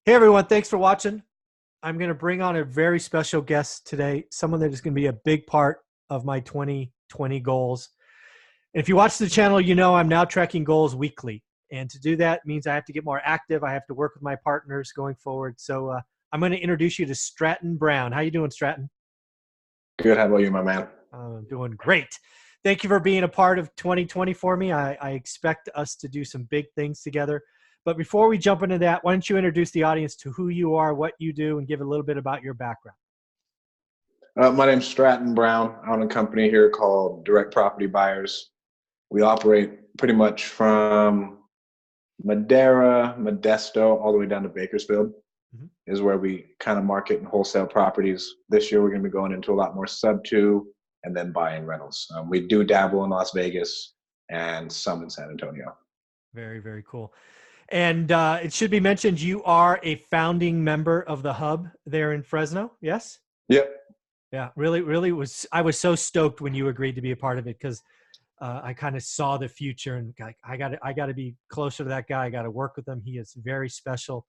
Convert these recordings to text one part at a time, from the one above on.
Hey everyone, thanks for watching. I'm going to bring on a very special guest today, someone that is going to be a big part of my 2020 goals. And if you watch the channel, you know I'm now tracking goals weekly. And to do that means I have to get more active. I have to work with my partners going forward. So I'm going to introduce you to Stratton Brown. How you doing, Stratton? Good. How about you, my man? I'm doing great. Thank you for being a part of 2020 for me. I expect us to do some big things together. But before we jump into that, why don't you introduce the audience to who you are, what you do, and give a little bit about your background. My name's Stratton Brown. I own a company here called Direct Property Buyers. We operate pretty much from Madera, Modesto, all the way down to Bakersfield is where we kind of market and wholesale properties. This year, we're going to be going into a lot more sub-2 and then buying rentals. We do dabble in Las Vegas and some in San Antonio. Very, very cool. And it should be mentioned, you are a founding member of the Hub there in Fresno, yes? Yep. Yeah, really I was so stoked when you agreed to be a part of it because I kind of saw the future and I got to be closer to that guy. I got to work with him. He is very special.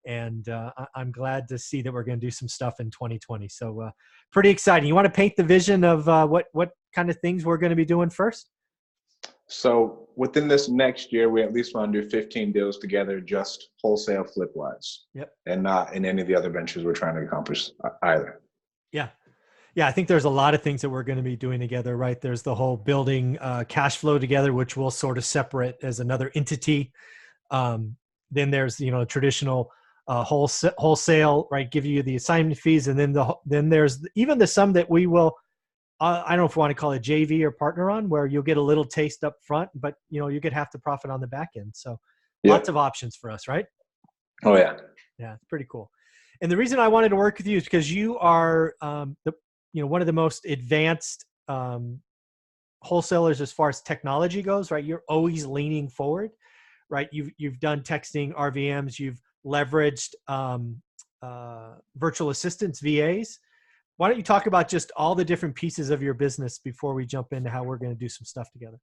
And I'm glad to see that we're going to do some stuff in 2020. So pretty exciting. You want to paint the vision of what kind of things we're going to be doing first? So within this next year, we at least want to do 15 deals together, just wholesale flip wise. Yep. And not in any of the other ventures we're trying to accomplish either. Yeah. Yeah. I think there's a lot of things that we're going to be doing together, right? There's the whole building cash flow together, which we'll sort of separate as another entity. Then there's, traditional wholesale, right? Give you the assignment fees. And then there's even the sum that we will, I don't know if you want to call it JV or partner on, where you'll get a little taste up front, but you get half the profit on the back end. So lots of options for us, right? Oh yeah. Yeah, it's pretty cool. And the reason I wanted to work with you is because you are one of the most advanced wholesalers as far as technology goes, right? You're always leaning forward, right? You've done texting, RVMs, you've leveraged virtual assistants, VAs. Why don't you talk about just all the different pieces of your business before we jump into how we're going to do some stuff together?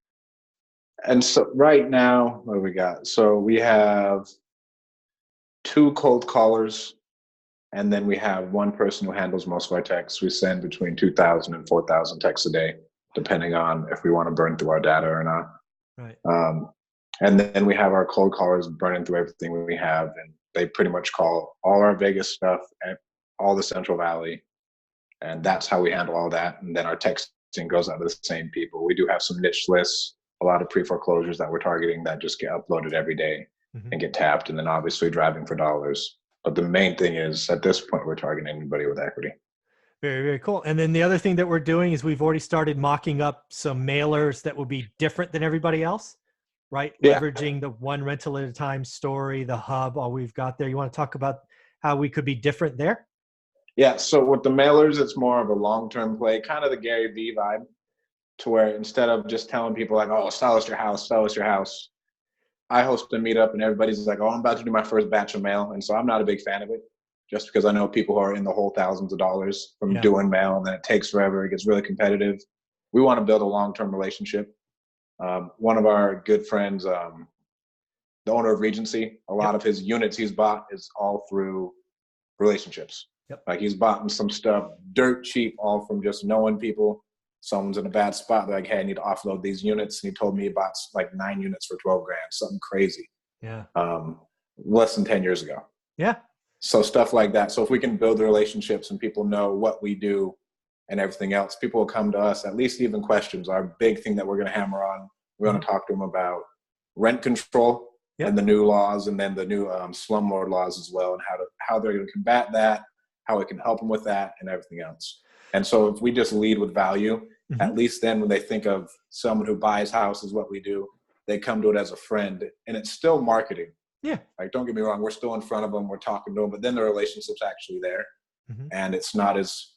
And so right now, what do we got? So we have 2 cold callers, and then we have 1 person who handles most of our texts. We send between 2,000 and 4,000 texts a day, depending on if we want to burn through our data or not. Right. And then we have our cold callers burning through everything we have, and they pretty much call all our Vegas stuff and all the Central Valley. And that's how we handle all that. And then our texting goes out to the same people. We do have some niche lists, a lot of pre-foreclosures that we're targeting that just get uploaded every day and get tapped. And then obviously driving for dollars. But the main thing is at this point, we're targeting anybody with equity. Very, very cool. And then the other thing that we're doing is we've already started mocking up some mailers that will be different than everybody else, right? Yeah. Leveraging the one rental at a time story, the hub, all we've got there. You want to talk about how we could be different there? Yeah, so with the mailers, it's more of a long-term play, kind of the Gary Vee vibe, to where instead of just telling people like, oh, sell us your house, I host a meetup and everybody's like, oh, I'm about to do my first batch of mail. And so I'm not a big fan of it, just because I know people who are in the whole thousands of dollars from doing mail, and then it takes forever. It gets really competitive. We want to build a long-term relationship. One of our good friends, the owner of Regency, a lot of his units he's bought is all through relationships. Like he's bought some stuff dirt cheap, all from just knowing people. Someone's in a bad spot. They're like, hey, I need to offload these units. And he told me he bought like 9 units for 12 grand, something crazy. Yeah. Less than 10 years ago. Yeah. So stuff like that. So if we can build the relationships and people know what we do and everything else, people will come to us, at least even questions. Our big thing that we're going to hammer on, we're going to talk to them about rent control and the new laws, and then the new slumlord laws as well, and how they're going to combat that, how it can help them with that, and everything else. And so if we just lead with value, at least then when they think of someone who buys houses, what we do, they come to it as a friend. And it's still marketing. Yeah. Like, don't get me wrong, we're still in front of them, we're talking to them, but then the relationship's actually there. And it's not as,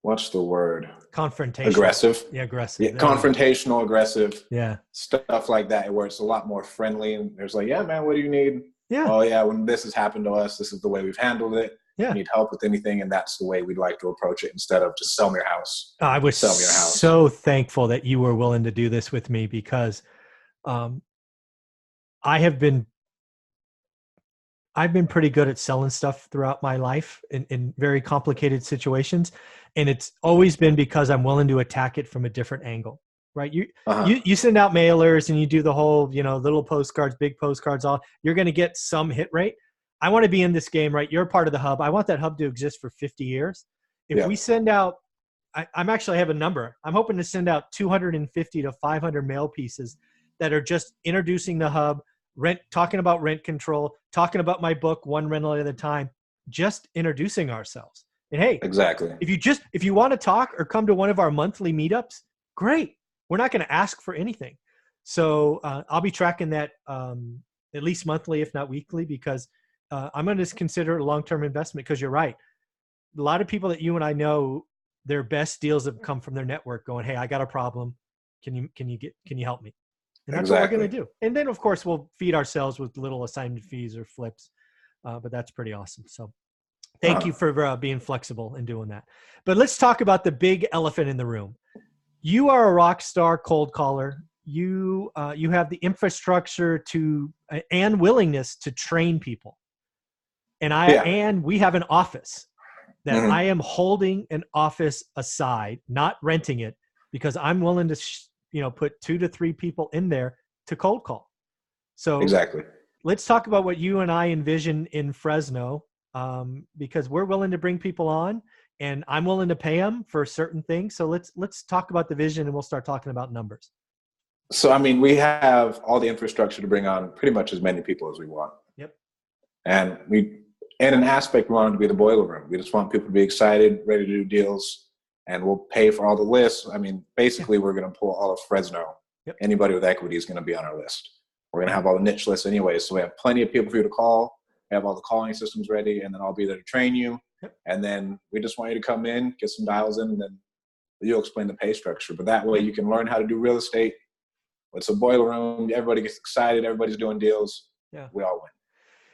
what's the word? Confrontational. Aggressive. Yeah, aggressive. Yeah, confrontational, aggressive. Yeah. Stuff like that, where it's a lot more friendly. And there's like, yeah, man, what do you need? Yeah. Oh, yeah, when this has happened to us, this is the way we've handled it. Yeah. You need help with anything, and that's the way we'd like to approach it, instead of just sell me your house. I was so thankful that you were willing to do this with me, because I have been I've been pretty good at selling stuff throughout my life in very complicated situations. And it's always been because I'm willing to attack it from a different angle, right? Uh-huh. You send out mailers and you do the whole, little postcards, big postcards, all you're going to get some hit rate. I want to be in this game, right? You're part of the hub. I want that hub to exist for 50 years. If Yeah, we send out, I'm actually, I have a number. I'm hoping to send out 250 to 500 mail pieces that are just introducing the hub, talking about rent control, talking about my book, one rental at a time, just introducing ourselves. And hey, exactly. if you want to talk or come to one of our monthly meetups, great. We're not going to ask for anything. So I'll be tracking that at least monthly, if not weekly, because I'm going to consider it a long-term investment. Because you're right, a lot of people that you and I know, their best deals have come from their network. Going, hey, I got a problem. Can you help me? And that's what we're going to Exactly. do. And then, of course, we'll feed ourselves with little assignment fees or flips. But that's pretty awesome. So thank Uh-huh. you for being flexible and doing that. But let's talk about the big elephant in the room. You are a rock star cold caller. You have the infrastructure to and willingness to train people. Yeah. And we have an office that I Hmm. am holding an office aside, not renting it, because I'm willing to put 2 to 3 people in there to cold call. So Exactly. let's talk about what you and I envision in Fresno, because we're willing to bring people on, and I'm willing to pay them for certain things. So let's talk about the vision, and we'll start talking about numbers. So, I mean, we have all the infrastructure to bring on pretty much as many people as we want. Yep. And in an aspect, we want it to be the boiler room. We just want people to be excited, ready to do deals, and we'll pay for all the lists. I mean, Yeah. basically, we're going to pull all of Fresno. Yep. Anybody with equity is going to be on our list. We're going to Yeah. have all the niche lists anyway. So we have plenty of people for you to call. We have all the calling systems ready, and then I'll be there to train you. Yep. And then we just want you to come in, get some dials in, and then you'll explain the pay structure. But that way Yeah. you can learn how to do real estate. It's a boiler room. Everybody gets excited. Everybody's doing deals. Yeah. We all win.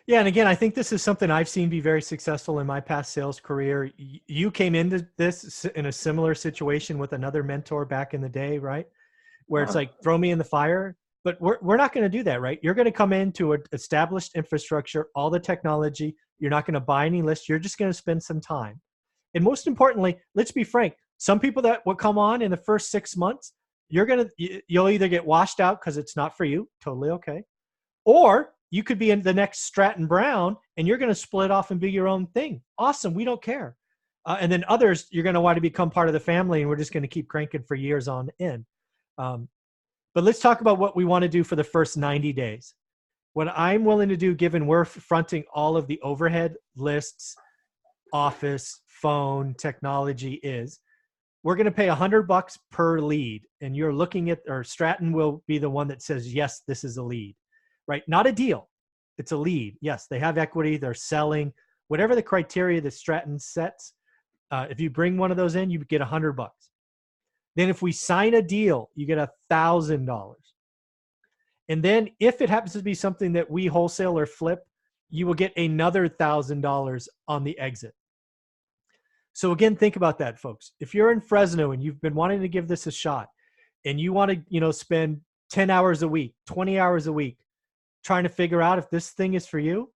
Yeah, and again, I think this is something I've seen be very successful in my past sales career. You came into this in a similar situation with another mentor back in the day, right? Where it's Uh-huh. like, throw me in the fire. But we're not going to do that, right? You're going to come into an established infrastructure, all the technology. You're not going to buy any list. You're just going to spend some time. And most importantly, let's be frank. Some people that will come on in the first 6 months, you'll either get washed out because it's not for you, totally okay, or you could be in the next Stratton Brown and you're going to split off and be your own thing. Awesome. We don't care. And then others, you're going to want to become part of the family, and we're just going to keep cranking for years on end. Um, but let's talk about what we want to do for the first 90 days. What I'm willing to do, given we're fronting all of the overhead lists, office, phone, technology, is we're going to pay $100 per lead. And you're looking at, or Stratton will be the one that says, yes, this is a lead, right? Not a deal. It's a lead. Yes, they have equity. They're selling. Whatever the criteria that Stratton sets, if you bring one of those in, you get $100. Then if we sign a deal, you get $1,000. And then if it happens to be something that we wholesale or flip, you will get another $1,000 on the exit. So again, think about that, folks. If you're in Fresno and you've been wanting to give this a shot, and you want to, spend 10 hours a week, 20 hours a week trying to figure out if this thing is for you,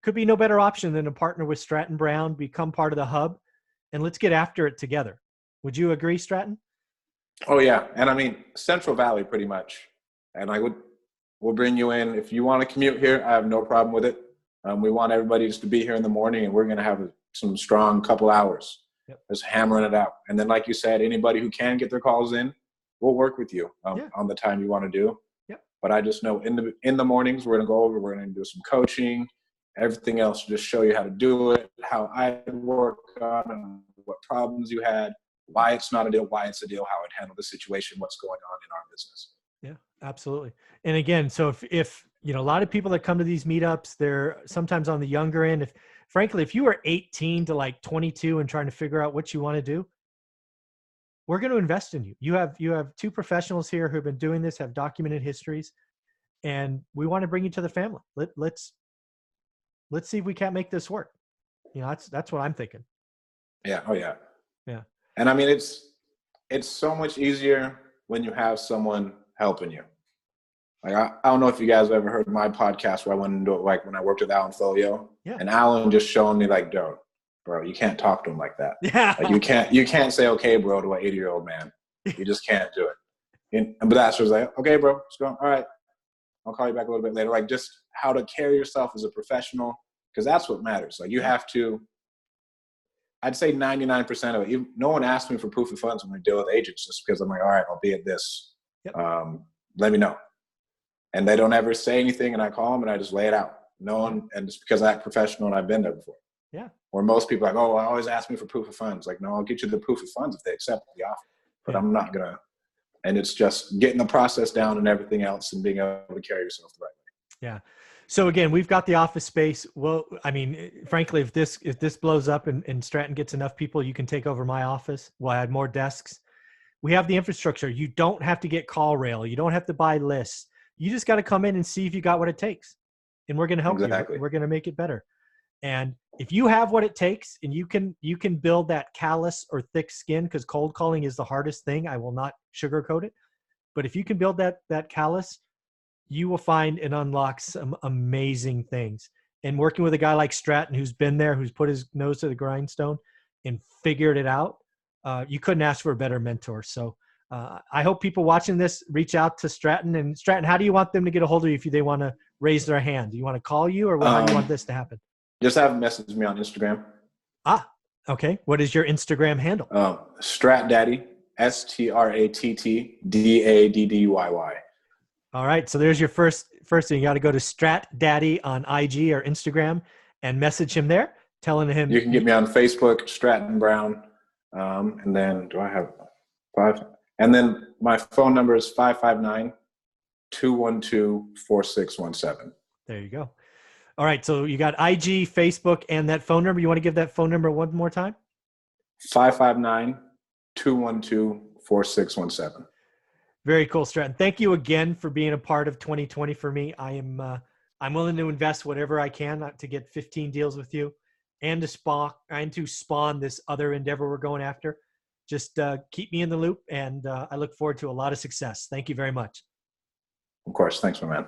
could be no better option than to partner with Stratton Brown, become part of the hub, and let's get after it together. Would you agree, Stratton? Oh yeah, and I mean Central Valley pretty much. And we'll bring you in if you want to commute here. I have no problem with it. We want everybody just to be here in the morning, and we're going to have some strong couple hours, Yep. just hammering it out. And then, like you said, anybody who can get their calls in, we'll work with you Yeah. on the time you want to do. Yep. But I just know in the mornings we're going to go over. We're going to do some coaching, everything else, just show you how to do it, how I work on it, what problems you had, why it's not a deal, why it's a deal, how I'd handle the situation, what's going on in our business. Yeah, absolutely. And again, so if a lot of people that come to these meetups, they're sometimes on the younger end. Frankly, if you are 18 to like 22 and trying to figure out what you want to do, we're going to invest in you. You have 2 professionals here who have been doing this, have documented histories, and we want to bring you to the family. Let's see if we can't make this work. That's what I'm thinking. Yeah. Oh yeah. Yeah. And I mean, it's so much easier when you have someone helping you. Like I don't know if you guys have ever heard my podcast where I went into it, like when I worked with Alan Folio, Yeah. and Alan just showing me like, bro, you can't talk to him like that. Yeah. Like you can't say okay, bro, to an 80-year-old man. You just can't do it. But that's was like, okay, bro, let's go. All right, I'll call you back a little bit later. Like just how to carry yourself as a professional, because that's what matters. Like you have to. I'd say 99% of it. No one asks me for proof of funds when we deal with agents, just because I'm like, all right, I'll be at this. Yep. Let me know. And they don't ever say anything, and I call them and I just lay it out. No one, and it's because I act professional and I've been there before. Yeah. Or most people are like, oh, I always ask me for proof of funds. Like, no, I'll get you the proof of funds if they accept the offer. But I'm not gonna. And it's just getting the process down and everything else, and being able to carry yourself the right way. Yeah. So again, we've got the office space. Well, I mean, frankly, if this blows up and Stratton gets enough people, you can take over my office. We'll add more desks. We have the infrastructure. You don't have to get call rail. You don't have to buy lists. You just got to come in and see if you got what it takes. And we're going to help you. We're going to make it better. And if you have what it takes and you can build that callous or thick skin, because cold calling is the hardest thing. I will not sugarcoat it. But if you can build that callous, you will find and unlock some amazing things. And working with a guy like Stratton, who's been there, who's put his nose to the grindstone and figured it out, you couldn't ask for a better mentor. So I hope people watching this reach out to Stratton. And Stratton, how do you want them to get a hold of you if they want to raise their hand? Do you want to call you, or how do you want this to happen? Just have message me on Instagram. Okay. What is your Instagram handle? StratDaddy, StratTDaddy. All right. So there's your first thing. You got to go to StratDaddy on IG or Instagram and message him there, telling him. You can get me on Facebook, Stratton Brown. And then do I have 5? And then my phone number is 559-212-4617. There you go. All right. So you got IG, Facebook, and that phone number. You want to give that phone number one more time? 559-212-4617. Very cool, Stratton. Thank you again for being a part of 2020 for me. I'm willing to invest whatever I can to get 15 deals with you and to spawn this other endeavor we're going after. Just keep me in the loop, and I look forward to a lot of success. Thank you very much. Of course. Thanks, my man.